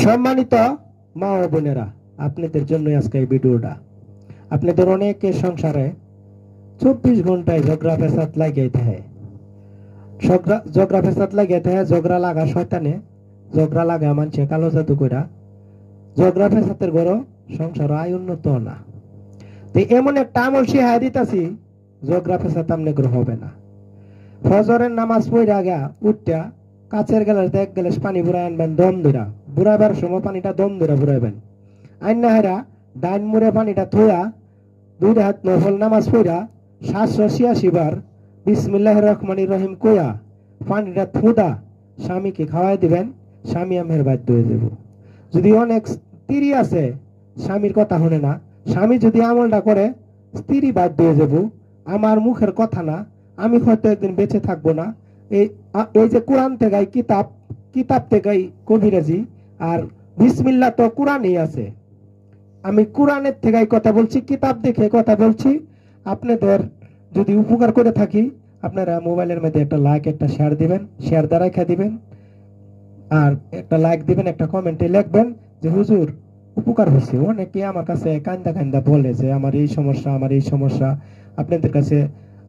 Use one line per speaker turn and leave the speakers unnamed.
সম্মানিত মা ও বোনেরা, আপনাদের জন্য আজকে এই ভিডিওটা। আপনাদের অনেকের সংসারে 24 ঘন্টায় ঝগড়া ফেসাদ লাগিয়ে থাকে। ঝগড়া ফেসাদ লাগিয়ে থাকে, ঝগড়া লাগা শয়তানে, ঝগড়া লাগা মানছে কালো জাদু কইরা, ঝগড়া ফেসাদের গড় সংসার আয় উন্নত না। তো এমন একটা আমল শিখাই দিতাছি, ঝগড়া ফেসাদ আমনে গ্রহ হবে না। ফজরের নামাজ পড়ে আগে উঠটা কাছের গ্লাস 1 গ্লাস পানি বুড়াই আনবেন দম ধরা। বুড়াবার সময় পানিটা দম ধরা বুড়াইবেন। আইনা হেরা ডাইন মুড়ে পানিটা থইয়া 2 রাকাত নফল নামাজ পড়া 786 বার বিসমিল্লাহির রহমানির রহিম কইয়া পানিটা থুদা স্বামীকে খাওয়াই দিবেন। স্বামী আমের বাধ্য হয়ে যাব। যদি অনেক স্ত্রী আছে স্বামীর কথা শুনে না, স্বামী যদি আমলটা করে স্ত্রী বাধ্য হয়ে যাব। আমার মুখের কথা না, আমি হয়তো একদিন বেঁচে থাকবো না। এই এই যে কোরআন থেকে কিতাব, কিতাব থেকে কবিরাজি, আর বিসমিল্লাহ তো কোরআনেই আছে। আমি কোরআনের থেকে কথা বলছি, কিতাব দেখে কথা বলছি। আপনাদের যদি উপকার করে থাকি, আপনারা মোবাইলের মধ্যে একটা লাইক, একটা শেয়ার দিবেন, শেয়ার দ্বারা খা দিবেন, আর একটা লাইক দিবেন, একটা কমেন্টে লিখবেন যে হুজুর উপকার হয়েছে। অনেকে আমার কাছে কান্দা কান্দা বলে যে আমার এই সমস্যা, আমার এই সমস্যা। আপনাদের কাছে